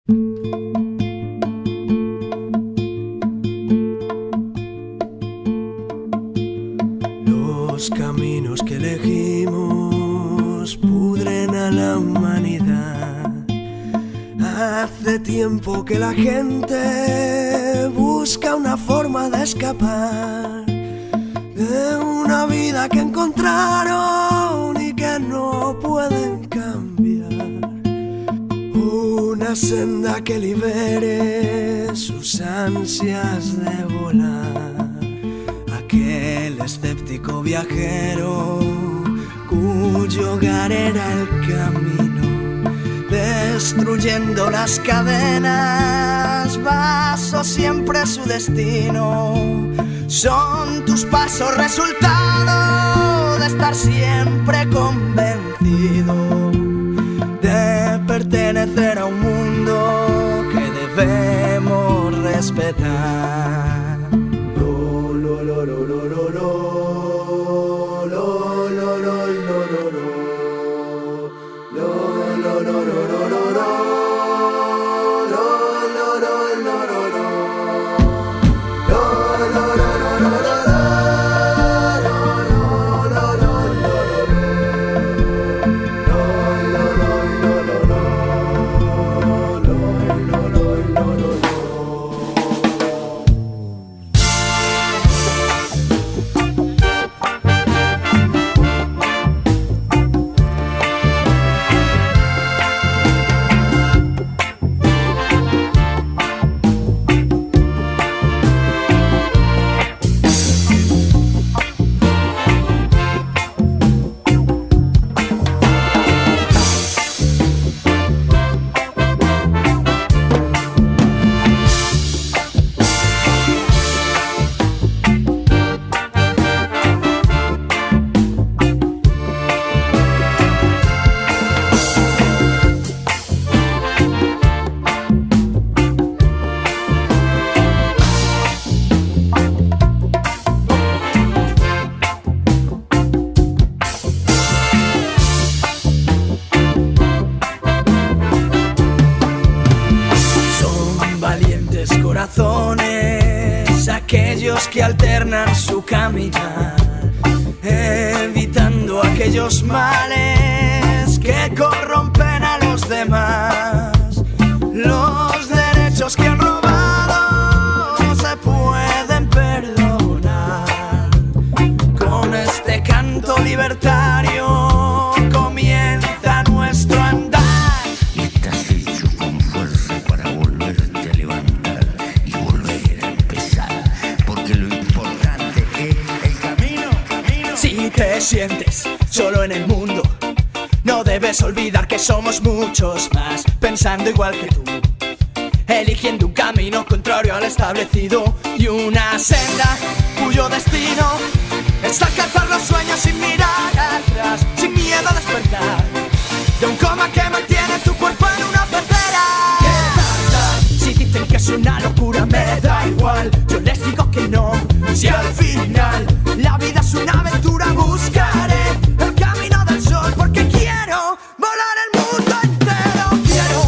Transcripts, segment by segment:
Los caminos que elegimos pudren a la humanidad. Hace tiempo que la gente busca una forma de escapar de una vida que encontraron y que no pueden cambiar. Una senda que libere sus ansias de volar. Aquel escéptico viajero cuyo hogar era el camino, destruyendo las cadenas, vaso siempre su destino. Son tus pasos resultado de estar siempre convencido de pertenecer a un mundo que debemos respetar. Corazones, aquellos que alternan su caminar, evitando aquellos males que corrompen a los demás. Los derechos que han robado no se pueden perdonar. Con este canto libertario comienza nuestro andar. Estás hecho con fuerza para volverte a levantar y volver a empezar, porque lo importante es el camino. Si te sientes solo en el mundo, no debes olvidar que somos muchos más, pensando igual que tú, eligiendo un camino contrario al establecido y una senda cuyo destino es alcanzar los sueños sin mirar atrás, sin miedo a despertar de un coma que mantiene tu cuerpo en una pecera. ¿Qué pasa? Si dicen que es una locura me da igual, yo les digo que no. Si al final la vida es una aventura, buscaré el camino del sol, porque quiero volar el mundo entero. Quiero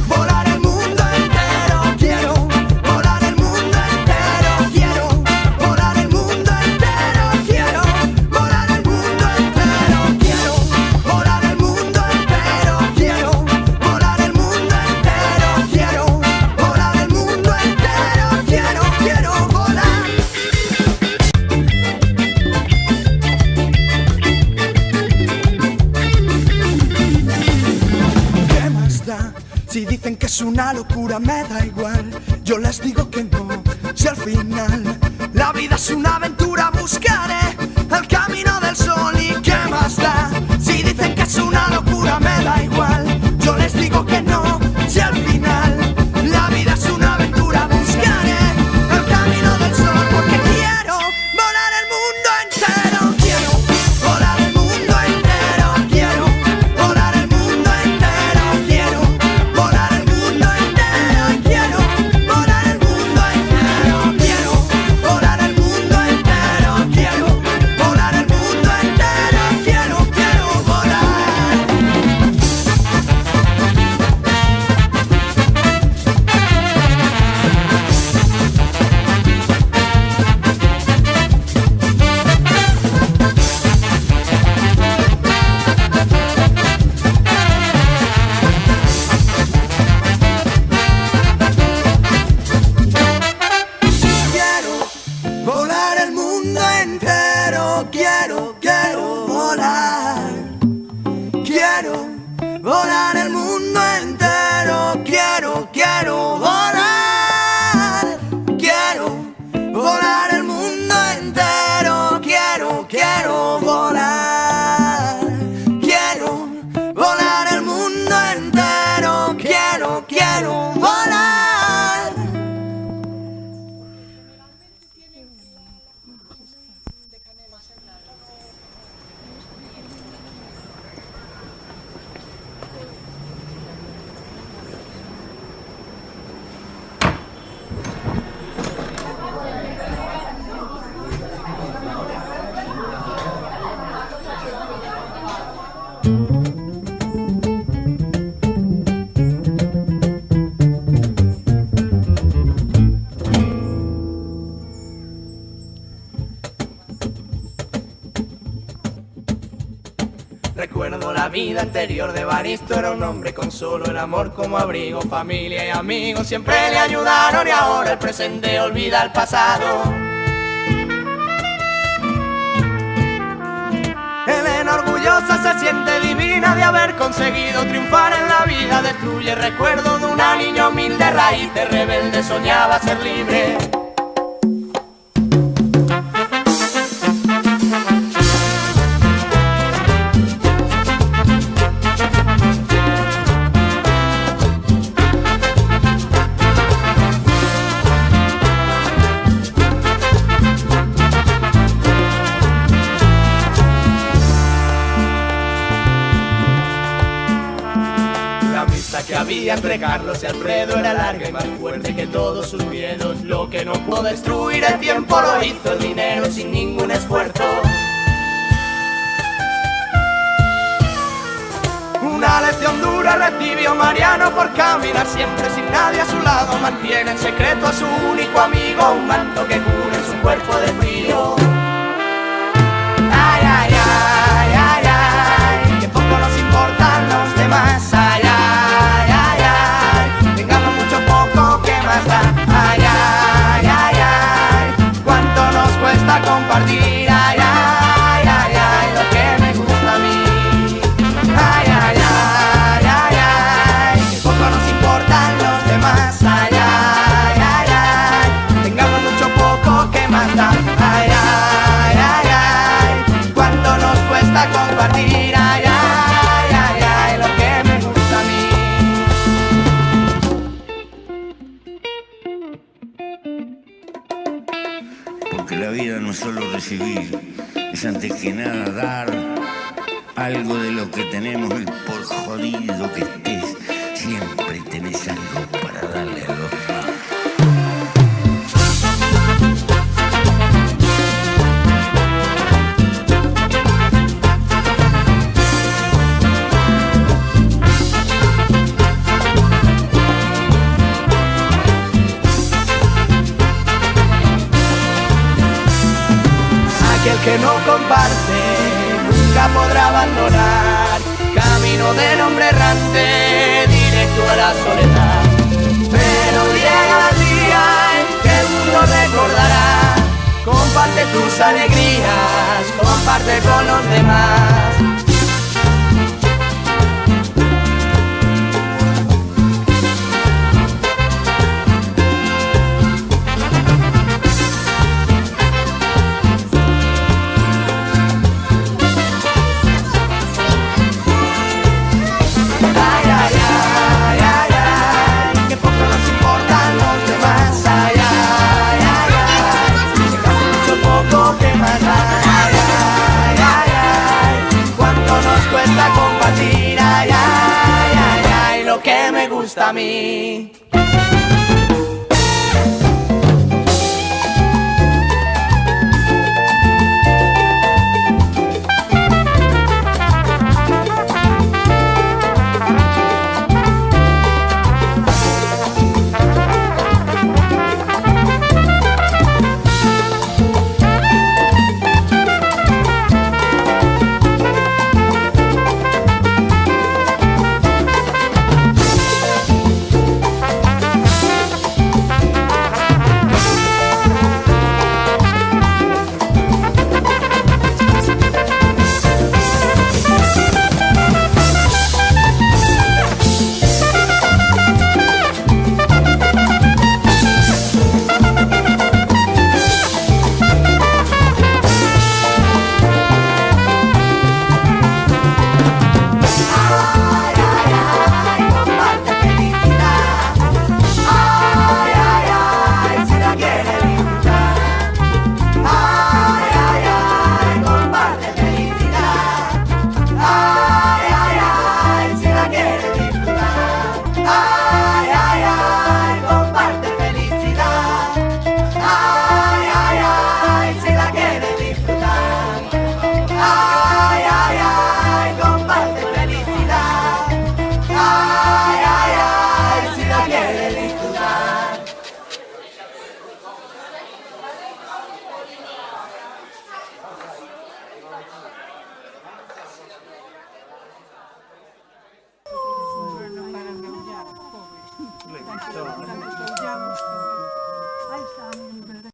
volar el mundo entero. Quiero volar el mundo entero. Quiero volar el mundo entero. Quiero volar el mundo entero. Quiero volar el mundo entero. Quiero volar el mundo entero. Quiero volar el mundo entero. Quiero volar. ¿Qué más da? Si dicen que es una locura me da igual, yo les digo que no. Si al final la vida es una aventura, buscaré el camino del sol. ¿Y qué más da? Si dicen que es una locura me da igual, yo les digo que no. Si al final la vida es una aventura, buscaré el camino del sol, porque quiero volar el mundo entero. Quiero volar el mundo entero. Quiero volar el mundo entero. Quiero volar el mundo entero. Quiero volar el mundo entero. Quiero volar el mundo entero. Quiero volar el mundo entero. Quiero volar. vida anterior de Baristo era un hombre con solo el amor como abrigo. Familia y amigos siempre le ayudaron y ahora el presente olvida el pasado. Elena orgullosa se siente divina de haber conseguido triunfar en la vida. Destruye el recuerdo de una niña humilde, raíces rebelde, soñaba ser libre. Que había entre Carlos y Alfredo era larga y más fuerte que todos sus miedos. Lo que no pudo destruir el tiempo lo hizo el dinero sin ningún esfuerzo. Una lección dura recibió Mariano por caminar siempre sin nadie a su lado. Mantiene en secreto a su único amigo, un manto que cubre su cuerpo de frío. Ay, ay, ay, ay, ay, que poco nos importan los demás. Ay, ay. Ay, ay, ay, ay, cuánto nos cuesta compartir. Ay, ay, ay, ay, lo que me gusta a mí. Ay, ay, ay, ay, ay, que poco nos importan los demás. Ay, ay, ay, ay, tengamos mucho poco, ¿qué más da? Ay, ay, ay, ay, cuánto nos cuesta compartir. Ay, ay, ay, ay, lo que me gusta a mí. Porque la vida no es solo recibir, es antes que nada dar algo de lo que tenemos y por jodido que estés, siempre tenés algo para darle a los demás. Aquel que no comparte nunca podrá abandonar. Camino del hombre errante, directo a la soledad. Pero llega el día en que uno recordará. Comparte tus alegrías, comparte con los demás. Compartir, ay, ay, ay, ay, lo que me gusta a mí. Ahí está, miren.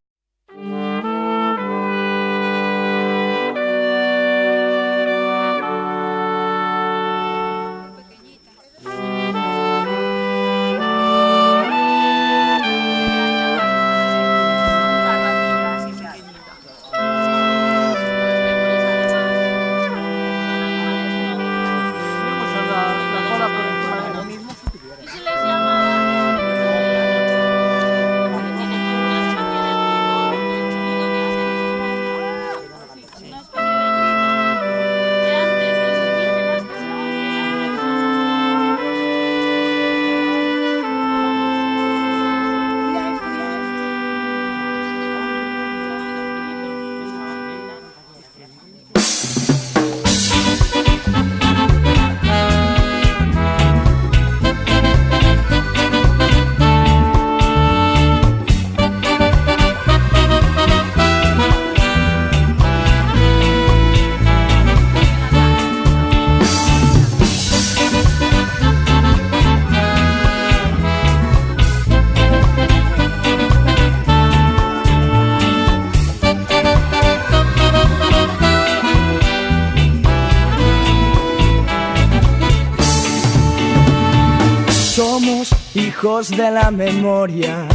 Somos hijos de la memoria,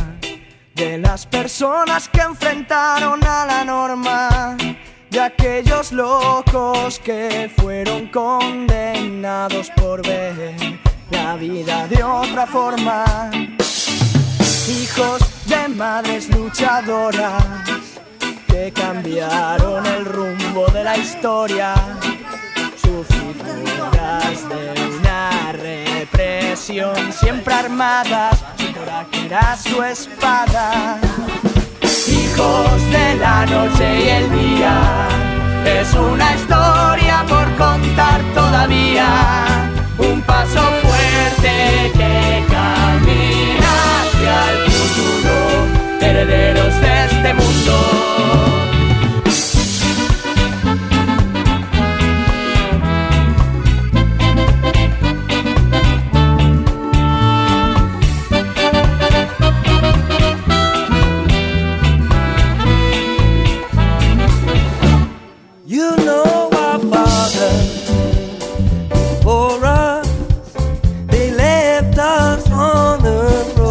de las personas que enfrentaron a la norma, de aquellos locos que fueron condenados por ver la vida de otra forma. Hijos de madres luchadoras que cambiaron el rumbo de la historia, sufridoras de una represión, siempre armadas, su coraje era su espada. Hijos de la noche y el día, es una historia por contar todavía, un paso fuerte que camina hacia el futuro, herederos de este mundo. You know our Father for us, they left us on the road.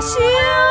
pasión.